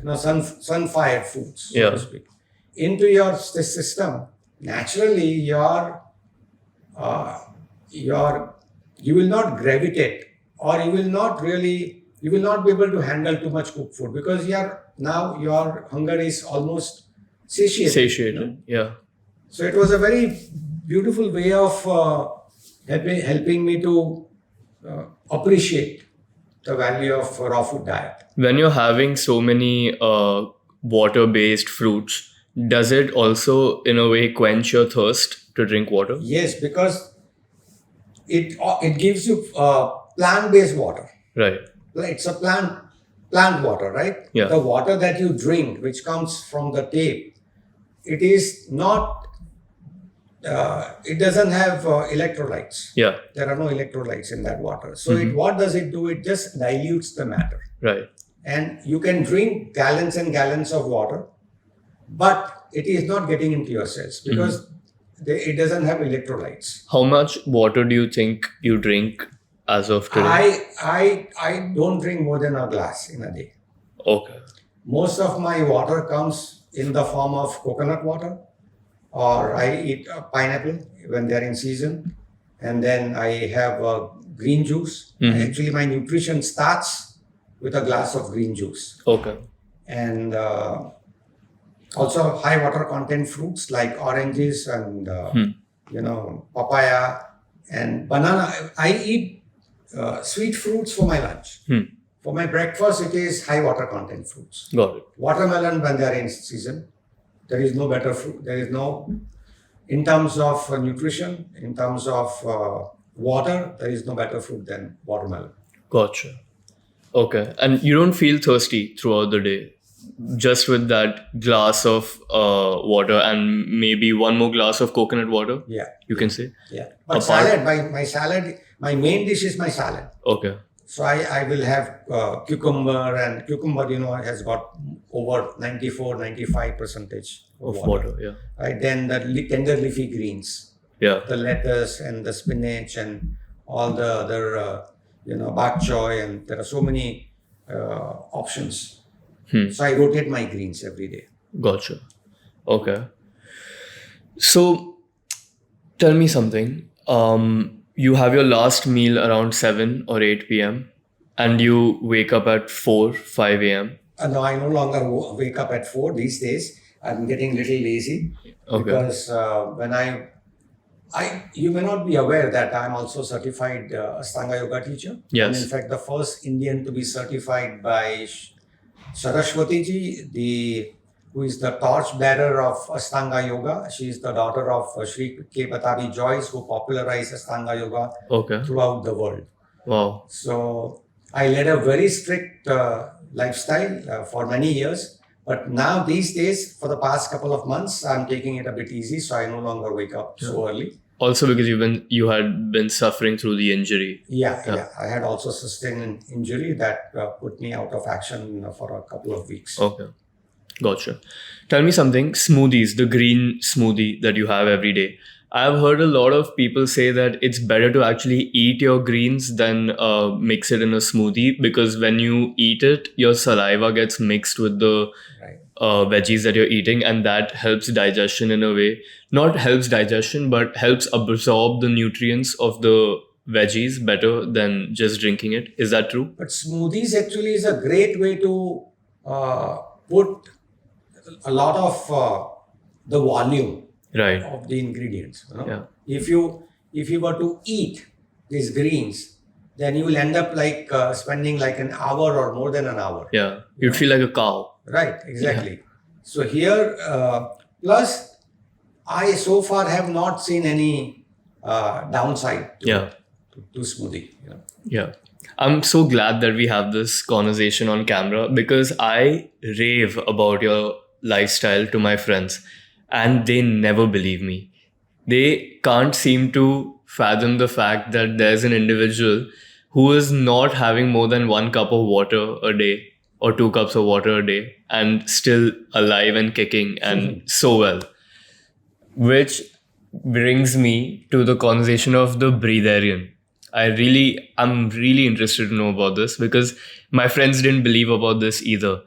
sun-fired foods, so to speak, into your system, naturally you will not gravitate, or you will not be able to handle too much cooked food, because now your hunger is almost satiated. Yeah. So it was a very beautiful way of helping me to appreciate the value of raw food diet. When you're having so many water-based fruits, does it also in a way quench your thirst to drink water? Yes, because it gives you plant-based water. Right. It's a plant water, right? Yeah. The water that you drink, which comes from the tape, it is not. It doesn't have electrolytes. Yeah. There are no electrolytes in that water. So what does it do? It just dilutes the matter. Right. And you can drink gallons and gallons of water, but it is not getting into your cells because it doesn't have electrolytes. How much water do you think you drink as of today? I don't drink more than a glass in a day. Okay. Most of my water comes in the form of coconut water, or I eat pineapple when they're in season, and then I have green juice. Actually, my nutrition starts with a glass of green juice. Okay. And also high water content fruits like oranges and papaya and banana. I eat sweet fruits for my lunch. For my breakfast, it is high water content fruits. Got it. Watermelon when they are in season. There is no better fruit. There is no, in terms of nutrition, in terms of water, there is no better fruit than watermelon. Gotcha. Okay. And you don't feel thirsty throughout the day, just with that glass of water and maybe one more glass of coconut water? Yeah. You can say? Yeah. But salad, my salad, my main dish is my salad. Okay. So I will have cucumber, and cucumber, has got over 95% of Water. Yeah. Right. Then the tender leafy greens, Yeah. the lettuce and the spinach and all the other, bok choy, and there are so many options. So I rotate my greens every day. Gotcha. Okay. So tell me something. You have your last meal around 7 or 8 p.m. and you wake up at 4, 5 a.m. No, I no longer wake up at 4 these days. I'm getting a little lazy because when you may not be aware that I'm also certified Ashtanga Yoga teacher. Yes. And in fact, the first Indian to be certified by Saraswati ji, who is the torch bearer of Ashtanga Yoga. She is the daughter of Sri K. Batabi Joyce, who popularized Ashtanga Yoga throughout the world. Wow. So I led a very strict lifestyle for many years. But now these days, for the past couple of months, I'm taking it a bit easy. So I no longer wake up so early. Also because you had been suffering through the injury. Yeah. I had also sustained an injury that put me out of action for a couple of weeks. Okay. Gotcha. Tell me something. Smoothies, the green smoothie that you have every day. I've heard a lot of people say that it's better to actually eat your greens than mix it in a smoothie, because when you eat it, your saliva gets mixed with the veggies that you're eating, and that helps digestion in a way. Not helps digestion, but helps absorb the nutrients of the veggies better than just drinking it. Is that true? But smoothies actually is a great way to put a lot of the volume of the ingredients. If you were to eat these greens, then you will end up like spending like an hour or more than an hour. Yeah, you'd feel like a cow. Right, exactly. Yeah. So here, plus I so far have not seen any downside to smoothie. Yeah. I'm so glad that we have this conversation on camera, because I rave about your lifestyle to my friends and they never believe me. They can't seem to fathom the fact that there's an individual who is not having more than 1 cup of water a day or 2 cups of water a day and still alive and kicking and so well. Which brings me to the conversation of the breatharian. I'm really interested to know about this, because my friends didn't believe about this either.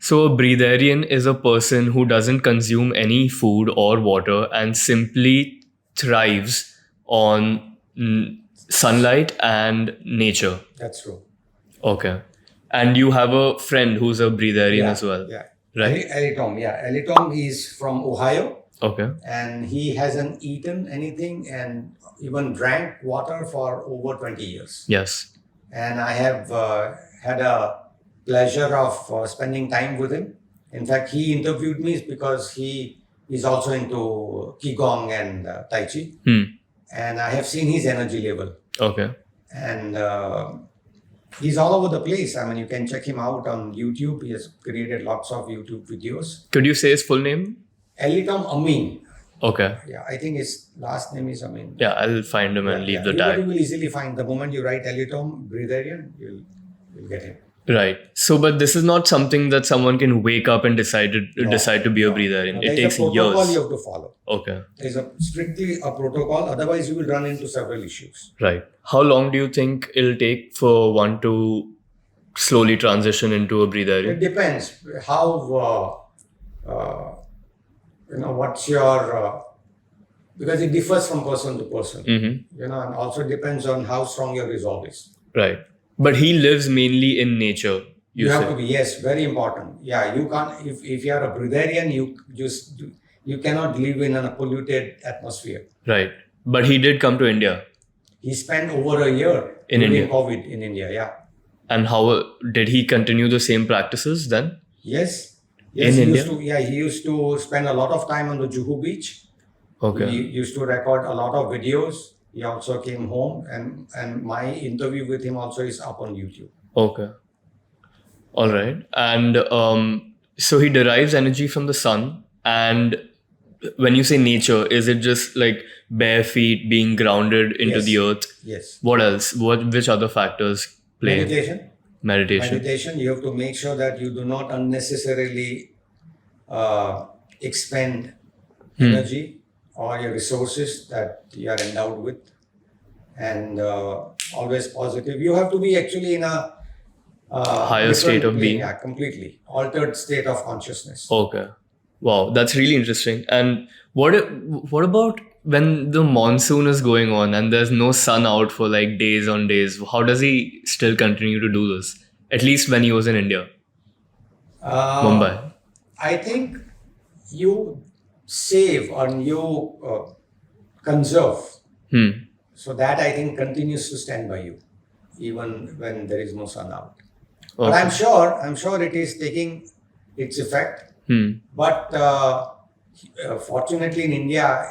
So a breatharian is a person who doesn't consume any food or water and simply thrives on sunlight and nature. That's true. Okay. And you have a friend who's a breatharian as well. Yeah. Right? Eli Tom. Yeah. Eli Tom is from Ohio. Okay. And he hasn't eaten anything and even drank water for over 20 years. Yes. And I have had a pleasure of spending time with him. In fact, he interviewed me because he is also into Qigong and Tai Chi. and I have seen his energy level. Okay. And he's all over the place. I mean, you can check him out on YouTube. He has created lots of YouTube videos. Could you say his full name? Elitom Amin. Okay. Yeah, I think his last name is Amin. Yeah, I'll find him and leave the Everybody tag. will easily find. The moment you write Elitom Breatharian, you'll get him. Right. So, but this is not something that someone can wake up and decide to be a breatharian. No, It takes there's a protocol years. you have to follow. Okay. There's strictly a protocol. Otherwise, you will run into several issues. Right. How long do you think it'll take for one to slowly transition into a It breatharian? depends how what's your because it differs from person to person. Mm-hmm. And also depends on how strong your resolve is. Right. But he lives mainly in nature. You have to be, yes, very important. Yeah, you can't, if you are a breatharian, you cannot live in a polluted atmosphere. Right. But he did come to India. He spent over a year In during India. COVID in India, yeah. And how did he continue the same practices then? Yes. In he India? He used to spend a lot of time on the Juhu beach. Okay. He used to record a lot of videos. He also came home, and my interview with him also is up on YouTube. Okay. All right. And so he derives energy from the sun. And when you say nature, is it just like bare feet being grounded into Yes. the earth? Yes. What else? Which other factors play? Meditation. Meditation. You have to make sure that you do not unnecessarily expend energy or your resources that you are endowed with, and always positive. You have to be actually in a Higher state of being. Yeah, completely altered state of consciousness. Okay. Wow, that's really interesting. And what about when the monsoon is going on and there's no sun out for like days on days? How does he still continue to do this? At least when he was in India, Mumbai. I think you save and you conserve. So that I think continues to stand by you, even when there is no sun out. But I'm sure it is taking its effect. But fortunately in India,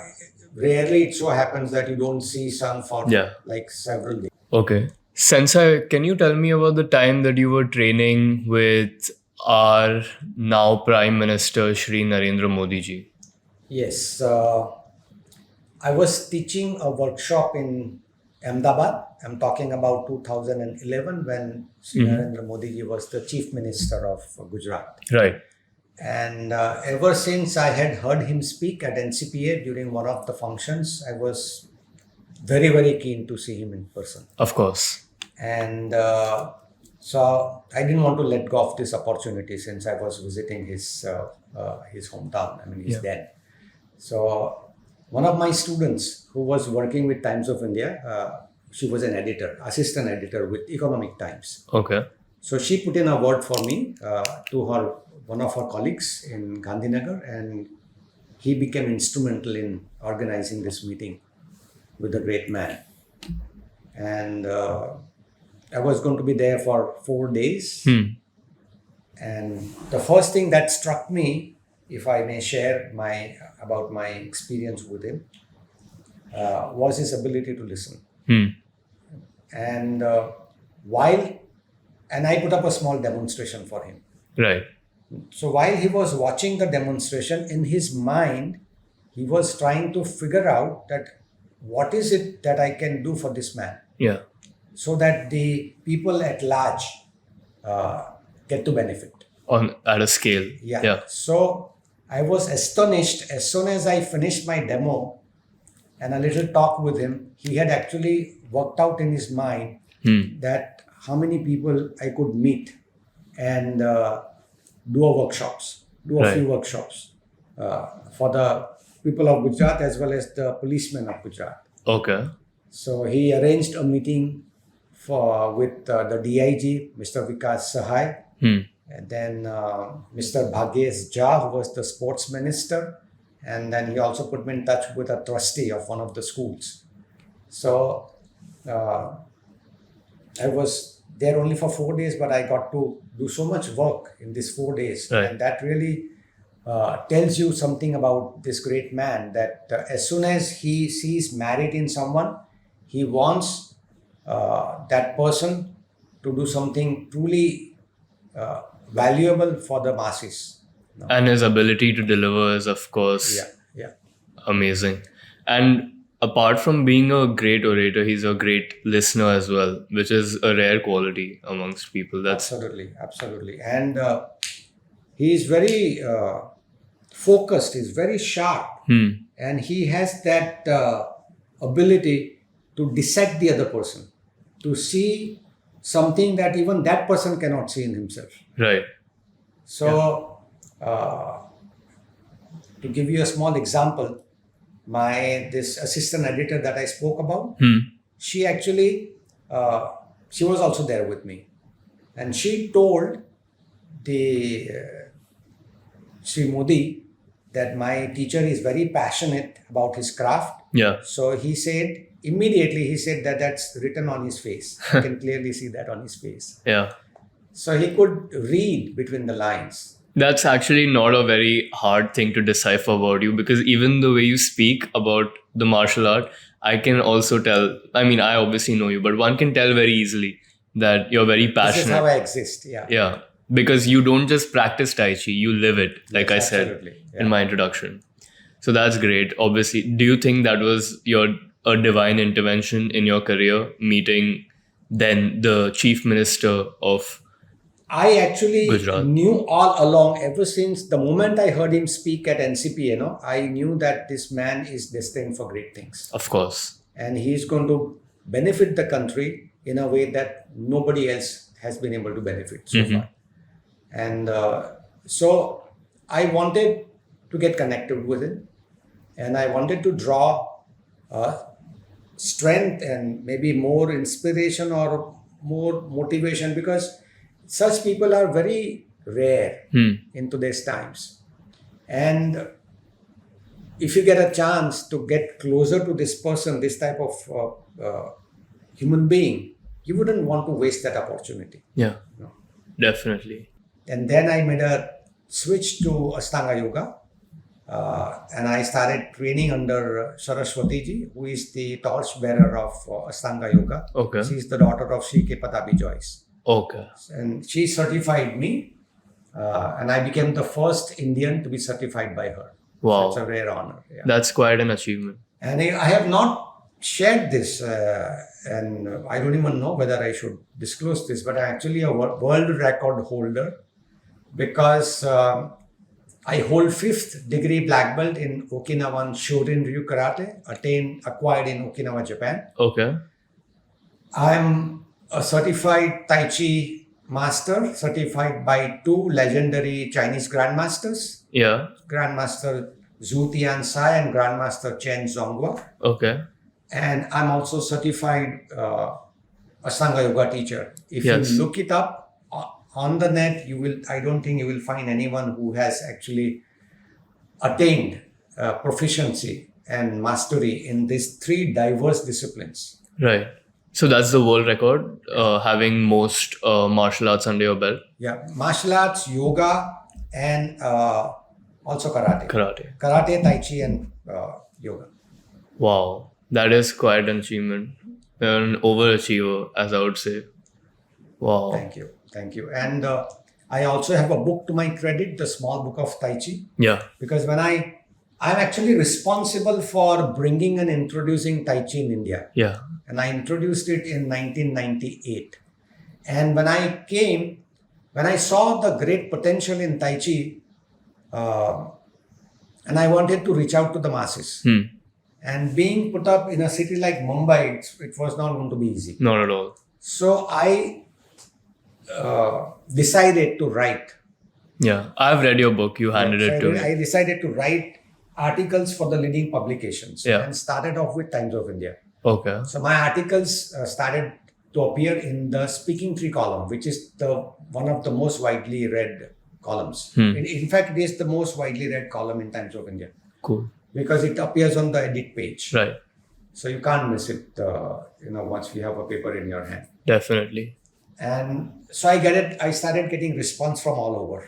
rarely it so happens that you don't see sun for like several days. Okay. Sensei, can you tell me about the time that you were training with our now Prime Minister Shri Narendra Modi ji? Yes. I was teaching a workshop in Ahmedabad. I'm talking about 2011 when Shri Narendra Modi ji was the Chief Minister of Gujarat. Right. And ever since I had heard him speak at NCPA during one of the functions, I was very, very keen to see him in person. Of course. And so I didn't want to let go of this opportunity since I was visiting his hometown. I mean, he's dead. So one of my students who was working with Times of India, she was an editor, assistant editor with Economic Times. Okay. So she put in a word for me to one of her colleagues in Gandhinagar, and he became instrumental in organizing this meeting with the great man. And I was going to be there for 4 days. And the first thing that struck me, if I may share about my experience with him, was his ability to listen. And I put up a small demonstration for him. Right. So while he was watching the demonstration, in his mind, he was trying to figure out that what is it that I can do for this man? Yeah. So that the people at large get to benefit. At a scale. Yeah. So I was astonished as soon as I finished my demo and a little talk with him. He had actually worked out in his mind that how many people I could meet and do a few workshops for the people of Gujarat as well as the policemen of Gujarat. Okay. So he arranged a meeting with the DIG, Mr. Vikas Sahai, and then Mr. Bhagyesh Jha, who was the sports minister, and then he also put me in touch with a trustee of one of the schools. So I was there only for 4 days, but I got to do so much work in these 4 days, Right. and that really tells you something about this great man, that as soon as he sees merit in someone, he wants that person to do something truly valuable for the masses. No? And his ability to deliver is, of course, Yeah. amazing. And apart from being a great orator, he's a great listener as well, which is a rare quality amongst people. That's Absolutely. And he is very focused, he's very sharp, and he has that ability to dissect the other person, to see something that even that person cannot see in himself. right. So, to give you a small example, this assistant editor that I spoke about, she actually she was also there with me, and she told the Sri Modi that my teacher is very passionate about his craft. Yeah. So he said immediately, he said that that's written on his face. I can clearly see that on his face. Yeah. So he could read between the lines. That's actually not a very hard thing to decipher about you, because even the way you speak about the martial art, I can also tell. I mean, I obviously know you, but one can tell very easily that you're very This is how passionate. I exist. Yeah. Yeah. Because you don't just practice Tai Chi, you live it, like I Yes, said absolutely. Yeah. in my introduction. So that's great. Obviously, do you think that was a divine intervention in your career, meeting then the chief minister of I actually Gujarat? knew all along, ever since the moment I heard him speak at NCP, I knew that this man is destined for great things. Of course. And he's going to benefit the country in a way that nobody else has been able to benefit so far. And so I wanted to get connected with him, and I wanted to draw strength and maybe more inspiration or more motivation, because such people are very rare in today's times. And if you get a chance to get closer to this person, this type of human being, you wouldn't want to waste that opportunity. Yeah. No. Definitely. And then I made a switch to Ashtanga Yoga, and I started training under Saraswati ji, who is the torchbearer of Ashtanga Yoga. Okay. She's the daughter of Sri K. Patabi Joyce. Okay. And she certified me, and I became the first Indian to be certified by her. Wow. That's a rare honor. Yeah. That's quite an achievement. And I have not shared this, and I don't even know whether I should disclose this, but I'm actually a world record holder, because I hold 5th degree black belt in Okinawan Shorin Ryu Karate, acquired in Okinawa, Japan. Okay. I'm a certified Tai Chi master, certified by 2 legendary Chinese grandmasters, Yeah. Grandmaster Zhu Tiansai and Grandmaster Chen Zhonghua. Okay. And I'm also certified Ashtanga Yoga teacher. If Yes. you look it up on the net, I don't think you will find anyone who has actually attained proficiency and mastery in these 3 diverse disciplines. Right. So that's the world record, having most martial arts under your belt. Yeah, martial arts, yoga, and also karate. Karate, Tai Chi, and yoga. Wow. That is quite an achievement. An overachiever, as I would say. Wow. Thank you. And I also have a book to my credit, the Small Book of Tai Chi. Yeah. Because I'm actually responsible for bringing and introducing Tai Chi in India. Yeah. And I introduced it in 1998. And when I saw the great potential in Tai Chi, and I wanted to reach out to the masses. And being put up in a city like Mumbai, it was not going to be easy. Not at all. So I decided to write. Yeah. I've read your book. You handed it to me. I decided to write articles for the leading publications. Yeah. And started off with Times of India. Okay. So my articles started to appear in the Speaking Tree column, which is one of the most widely read columns. In fact, it is the most widely read column in Times of India. Cool. Because it appears on the edit page. Right. So you can't miss it, once we have a paper in your hand. Definitely. And so I started getting response from all over.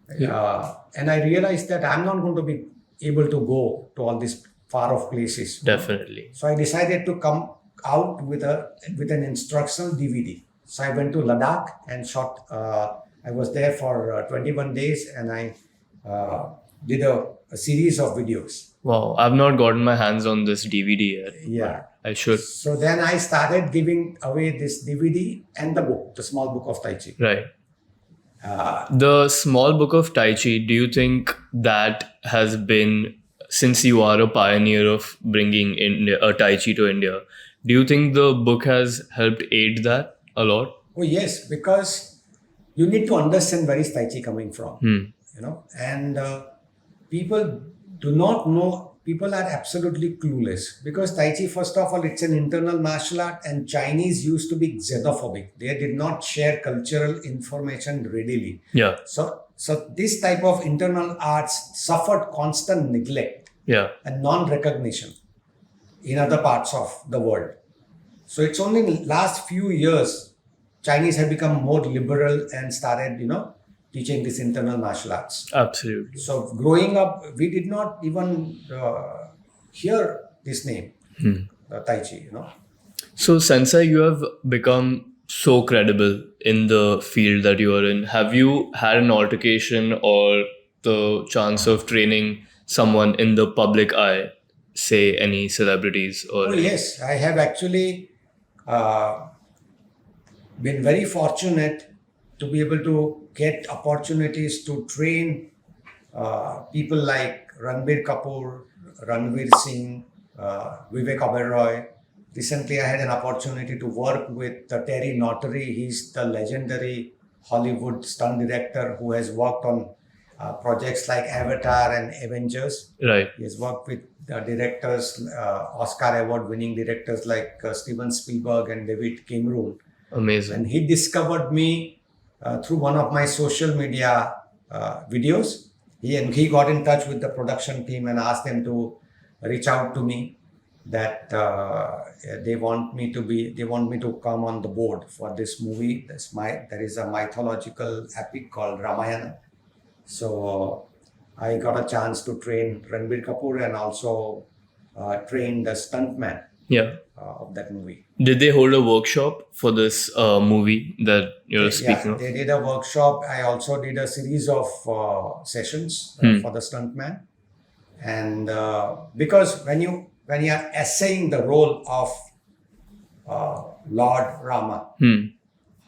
And I realized that I'm not going to be able to go to all these far off places. Definitely. So I decided to come out with an instructional DVD. So I went to Ladakh and shot. I was there for 21 days, and I did a series of videos. Wow, I've not gotten my hands on this DVD yet. Yeah. But I should. So then I started giving away this DVD and the book, the small book of Tai Chi. Right. The small book of Tai Chi, do you think that has been, since you are a pioneer of bringing Tai Chi to India, do you think the book has helped aid that a lot? Oh yes, because you need to understand where is Tai Chi coming from, and people do not know. People are absolutely clueless because Tai Chi, first of all, it's an internal martial art, and Chinese used to be xenophobic. They did not share cultural information readily. Yeah. So this type of internal arts suffered constant neglect and non-recognition in other parts of the world. So it's only in the last few years Chinese have become more liberal and started, teaching this internal martial arts. Absolutely. So growing up, we did not even hear this name, Tai Chi, So, Sensei, you have become so credible in the field that you are in. Have you had an altercation or the chance of training someone in the public eye, say any celebrities or? Oh, yes, I have actually been very fortunate to be able to get opportunities to train people like Ranbir Kapoor, Ranveer Singh, Vivek Oberoi. Recently, I had an opportunity to work with Terry Notary. He's the legendary Hollywood stunt director who has worked on projects like Avatar and Avengers. Right. He has worked with directors, Oscar award-winning directors like Steven Spielberg and David Cameron. Amazing. And he discovered me through one of my social media videos. He got in touch with the production team and asked them to reach out to me that they want me to come on the board for this movie. There is a mythological epic called Ramayana. So I got a chance to train Ranbir Kapoor and also train the stuntman of that movie. Did they hold a workshop for this movie that you're speaking of? They did a workshop. I also did a series of sessions for the stuntman. And because when you are essaying the role of Lord Rama,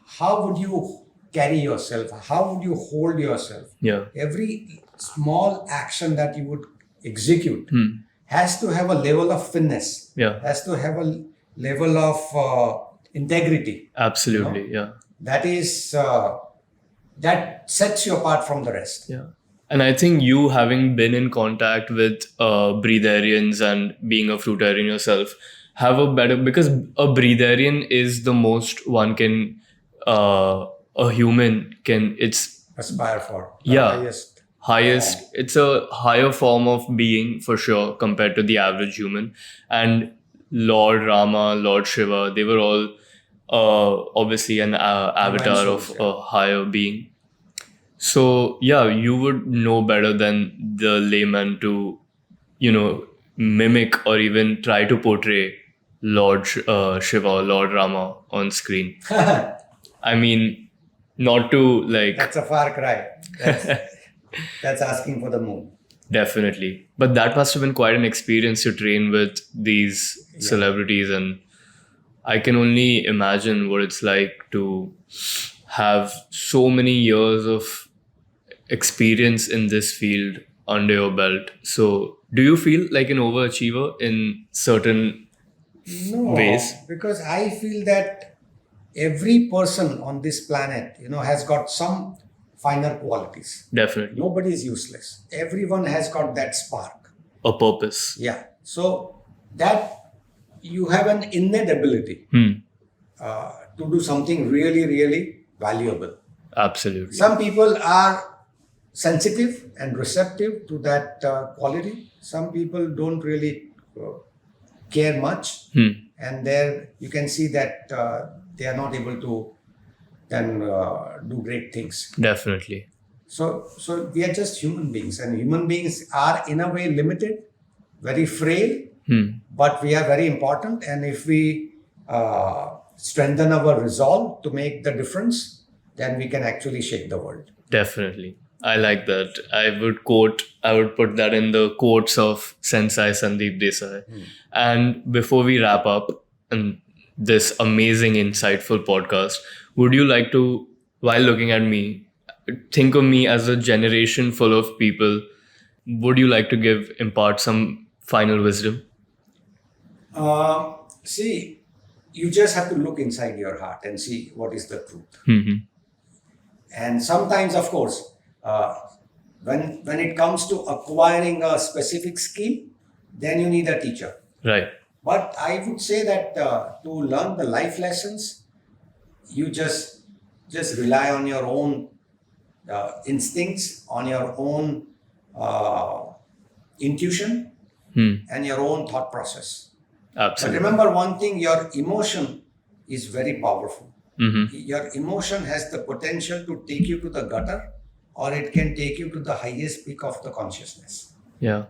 how would you carry yourself? How would you hold yourself? Yeah. Every small action that you would execute has to have a level of finesse. Yeah. Has to have a level of integrity. Absolutely. Yeah. That is that sets you apart from the rest. Yeah. And I think you, having been in contact with breatharians and being a fruitarian yourself, have a better, because a breatharian is the most one can, a human can, it's aspire for. Highest. It's a higher form of being for sure compared to the average human. And Lord Rama, Lord Shiva, they were all obviously an avatar of a higher being. So yeah, you would know better than the layman to, mimic or even try to portray Lord Shiva or Lord Rama on screen. I mean, not to like... That's a far cry. That's asking for the moon. Definitely. But that must have been quite an experience to train with these celebrities. And I can only imagine what it's like to have so many years of experience in this field under your belt. So do you feel like an overachiever in certain ways? Because I feel that every person on this planet, has got some finer qualities. Definitely. Nobody is useless. Everyone has got that spark. A purpose. Yeah. So that you have an innate ability to do something really, really valuable. Absolutely. Some people are sensitive and receptive to that quality. Some people don't really care much. And there you can see that they are not able to then do great things. Definitely. So we are just human beings, and human beings are in a way limited, very frail, but we are very important. And if we strengthen our resolve to make the difference, then we can actually shake the world. Definitely. I like that. I would put that in the quotes of Sensei Sandeep Desai. And before we wrap up in this amazing, insightful podcast, would you like to, while looking at me, think of me as a generation full of people? Would you like to impart some final wisdom? See, you just have to look inside your heart and see what is the truth. And sometimes, of course, when it comes to acquiring a specific skill, then you need a teacher. Right. But I would say that to learn the life lessons, you just rely on your own instincts, on your own intuition, and your own thought process. But Absolutely. remember one thing: your emotion is very powerful. Your emotion has the potential to take you to the gutter, or it can take you to the highest peak of the consciousness. Yeah.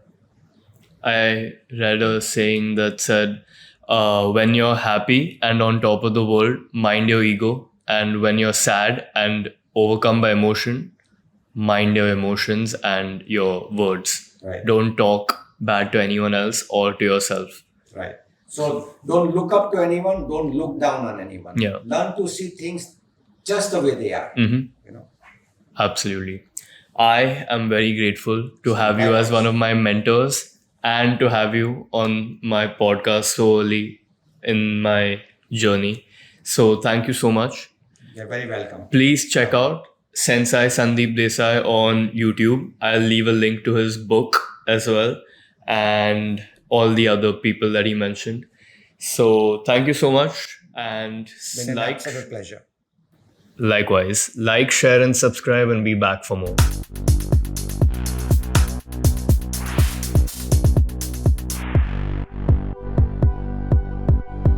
I read a saying that said, when you're happy and on top of the world, mind your ego. And when you're sad and overcome by emotion, mind your emotions and your words. Right. Don't talk bad to anyone else or to yourself. Right. So don't look up to anyone, don't look down on anyone. Yeah. Learn to see things just the way they are. You know. Absolutely. I am very grateful to have you as one of my mentors and to have you on my podcast so early in my journey. So thank you so much. You're very welcome. Please check out Sensei Sandeep Desai on YouTube. I'll leave a link to his book as well and all the other people that he mentioned. So thank you so much. And Been an absolute pleasure. likewise, like, share, and subscribe, and be back for more.